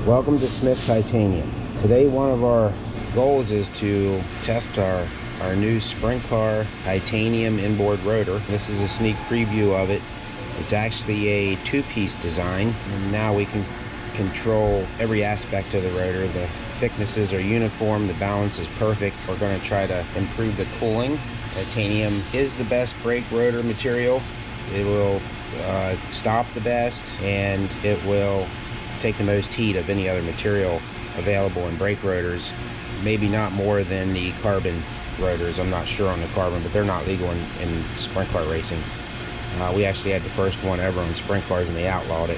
Welcome to Smith Titanium. Today one of our goals is to test our new sprint car titanium inboard rotor. This is a sneak preview of it. It's actually a two-piece design, and now we can control every aspect of the rotor. The thicknesses are uniform, the balance is perfect. We're going to try to improve the cooling. Titanium is the best brake rotor material. It will stop the best, and it will take the most heat of any other material available in brake rotors. Maybe not more than the carbon rotors. I'm not sure on the carbon, but they're not legal in sprint car racing. We actually had the first one ever on sprint cars, and they outlawed it.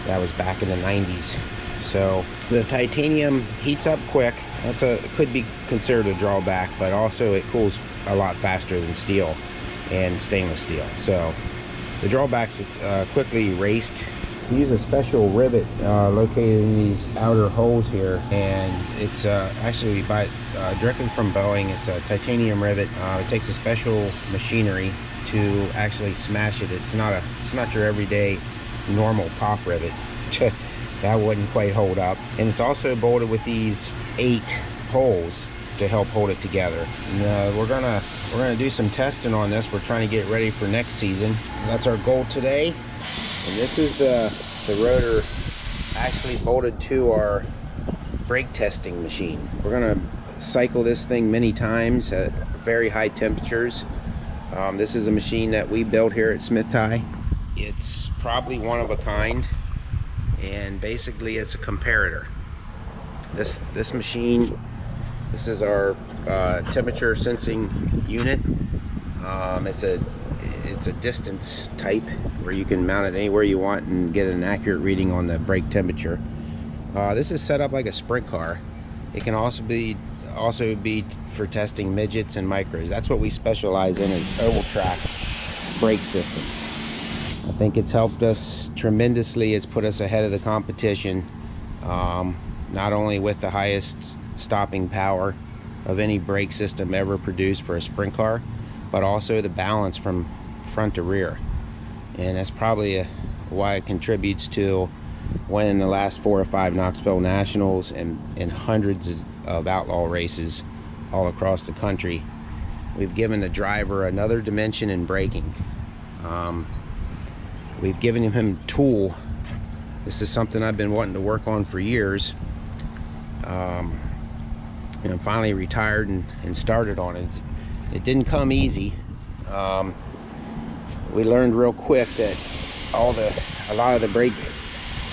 That was back in the 90s. So the titanium heats up quick. It could be considered a drawback, but also it cools a lot faster than steel and stainless steel. So the drawbacks is quickly erased. We use a special rivet located in these outer holes here, and it's actually directly from Boeing. It's a titanium rivet. It takes a special machinery to actually smash it. It's not your everyday normal pop rivet. That wouldn't quite hold up. And it's also bolted with these 8 holes to help hold it together. And, we're gonna do some testing on this. We're trying to get ready for next season. That's our goal today. And this is the rotor actually bolted to our brake testing machine. We're gonna cycle this thing many times at very high temperatures. This is a machine that we built here at Smith Tie. It's probably one of a kind, and basically it's a comparator. This machine, this is our temperature sensing unit. It's a distance type where you can mount it anywhere you want and get an accurate reading on the brake temperature. This is set up like a sprint car. It can also be for testing midgets and micros. That's what we specialize in, is oval track brake systems. I think it's helped us tremendously. It's put us ahead of the competition, not only with the highest stopping power of any brake system ever produced for a sprint car, but also the balance from front to rear. And that's probably why it contributes to winning the last 4 or 5 Knoxville Nationals and hundreds of outlaw races all across the country. We've given the driver another dimension in braking. We've given him a tool. This is something I've been wanting to work on for years. And I'm finally retired and started on it. It didn't come easy. We learned real quick that a lot of the brake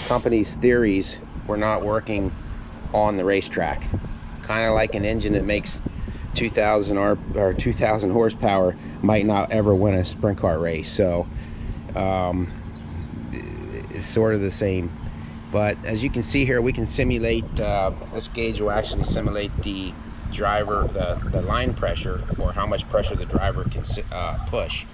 companies' theories were not working on the racetrack. Kind of like an engine that makes 2,000 horsepower might not ever win a sprint car race. So it's sort of the same. But as you can see here, we can simulate, this gauge will actually simulate the driver, the line pressure, or how much pressure the driver can push.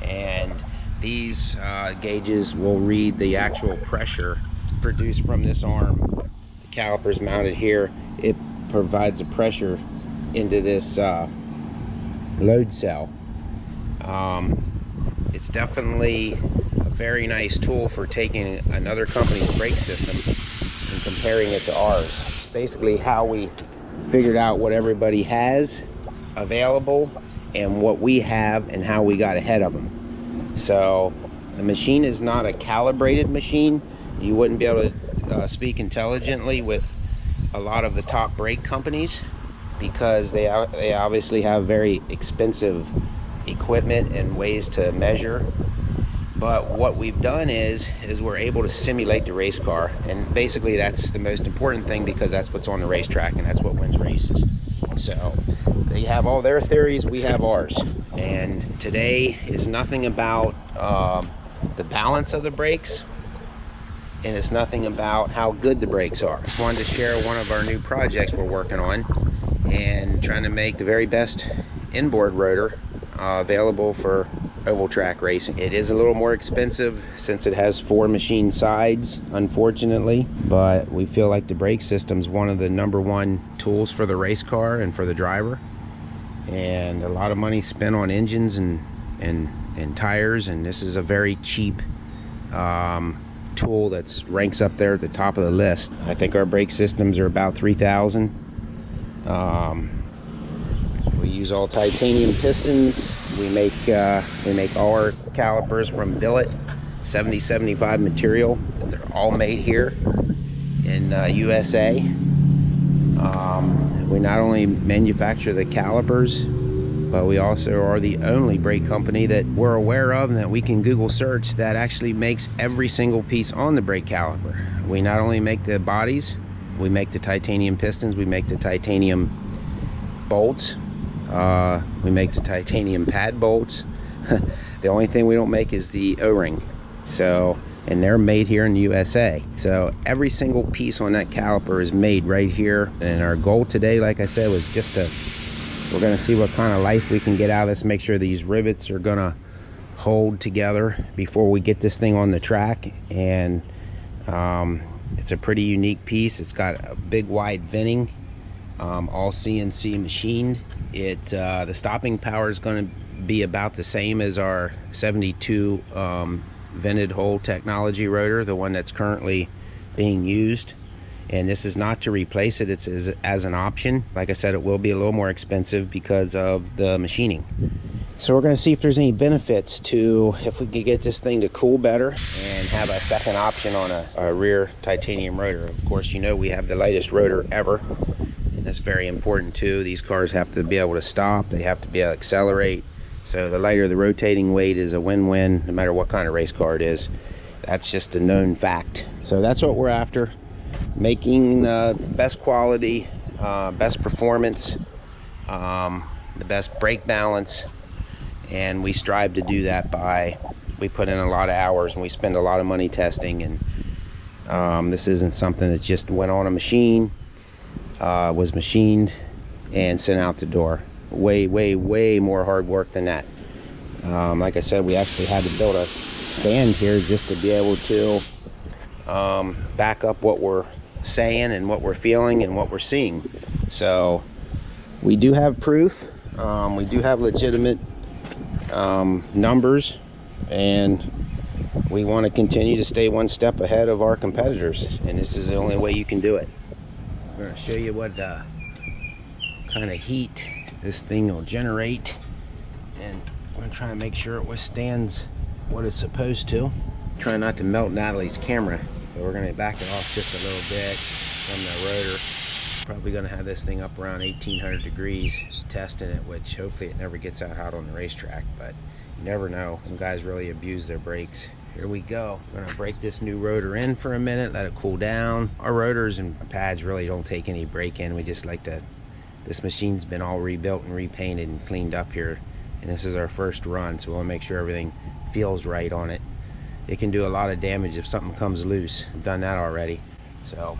And these gauges will read the actual pressure produced from this arm. The caliper's mounted here. It provides the pressure into this load cell. It's definitely a very nice tool for taking another company's brake system and comparing it to ours. Basically how we figured out what everybody has available and what we have and how we got ahead of them. So the machine is not a calibrated machine. You wouldn't be able to speak intelligently with a lot of the top brake companies because they obviously have very expensive equipment and ways to measure. But what we've done is we're able to simulate the race car, and basically that's the most important thing because that's what's on the racetrack and that's what wins races. So they have all their theories, we have ours. And today is nothing about the balance of the brakes, and it's nothing about how good the brakes are. Just wanted to share one of our new projects we're working on and trying to make the very best inboard rotor available for oval track racing. It is a little more expensive since it has 4 machine sides, unfortunately, but we feel like the brake system's one of the #1 tools for the race car and for the driver. And a lot of money spent on engines and tires, and this is a very cheap tool that's ranks up there at the top of the list. I think our brake systems are about 3,000. We use all titanium pistons. We make all our calipers from billet 70-75 material. They're all made here in USA. We not only manufacture the calipers, but we also are the only brake company that we're aware of and that we can Google search that actually makes every single piece on the brake caliper. We not only make the bodies, we make the titanium pistons, we make the titanium bolts, we make the titanium pad bolts. The only thing we don't make is the O-ring. So, and they're made here in the USA. So every single piece on that caliper is made right here. And our goal today, like I said, was just to, we're gonna see what kind of life we can get out of this, make sure these rivets are gonna hold together before we get this thing on the track. And it's a pretty unique piece. It's got a big wide venting, all CNC machined. The stopping power is going to be about the same as our 72 vented hole technology rotor, the one that's currently being used. And this is not to replace it, it's as an option. Like I said, it will be a little more expensive because of the machining. So we're going to see if there's any benefits to, if we could get this thing to cool better and have a second option on a rear titanium rotor. Of course, you know we have the lightest rotor ever, and that's very important too. These cars have to be able to stop, they have to be able to accelerate. So the lighter the rotating weight is a win-win, no matter what kind of race car it is. That's just a known fact. So that's what we're after, making the best quality, best performance, the best brake balance. And we strive to do that by, we put in a lot of hours and we spend a lot of money testing. And this isn't something that just went on a machine, was machined and sent out the door. Way more hard work than that. Like I said, we actually had to build a stand here just to be able to back up what we're saying and what we're feeling and what we're seeing. So we do have proof. We do have legitimate numbers, and we want to continue to stay one step ahead of our competitors, and this is the only way you can do it. I'm going to show you what kind of heat this thing will generate, and I'm going to try and make sure it withstands what it's supposed to. Try not to melt Natalie's camera, but we're going to back it off just a little bit from the rotor. Probably going to have this thing up around 1800 degrees testing it, which hopefully it never gets out hot on the racetrack, but you never know. Some guys really abuse their brakes. Here we go. We're going to break this new rotor in for a minute, let it cool down. Our rotors and pads really don't take any break in. We just like to, this machine's been all rebuilt and repainted and cleaned up here, and this is our first run, so we want to make sure everything feels right on it. It can do a lot of damage if something comes loose. I've done that already. So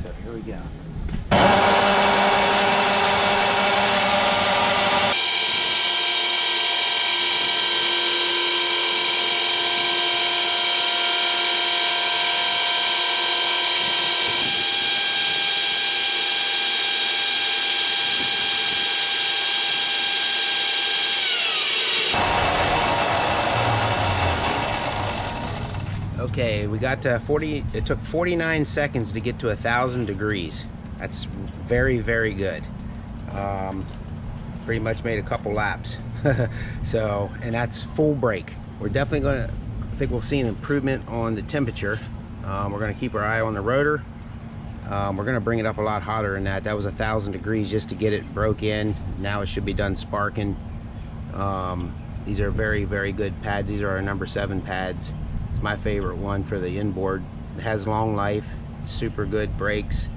so here we go. Okay, we got to 40, it took 49 seconds to get to 1,000 degrees. That's very good. Pretty much made a couple laps. So, and that's full brake. We're definitely gonna, I think we'll see an improvement on the temperature. We're gonna keep our eye on the rotor. We're gonna bring it up a lot hotter than that. That was 1,000 degrees just to get it broke in. Now it should be done sparking. These are very good pads. These are our number 7 pads. It's my favorite one for the inboard. It has long life, super good brakes,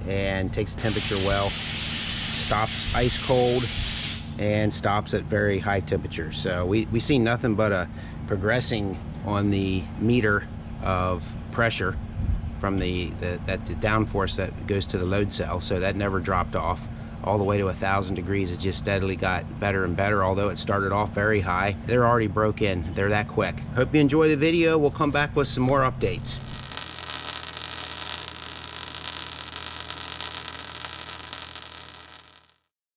and takes the temperature well. Stops ice cold and stops at very high temperatures. So we see nothing but a progressing on the meter of pressure from the downforce that goes to the load cell. So that never dropped off all the way to 1,000 degrees. It just steadily got better and better. Although it started off very high, they're already broke in. They're that quick. Hope you enjoy the video. We'll come back with some more updates.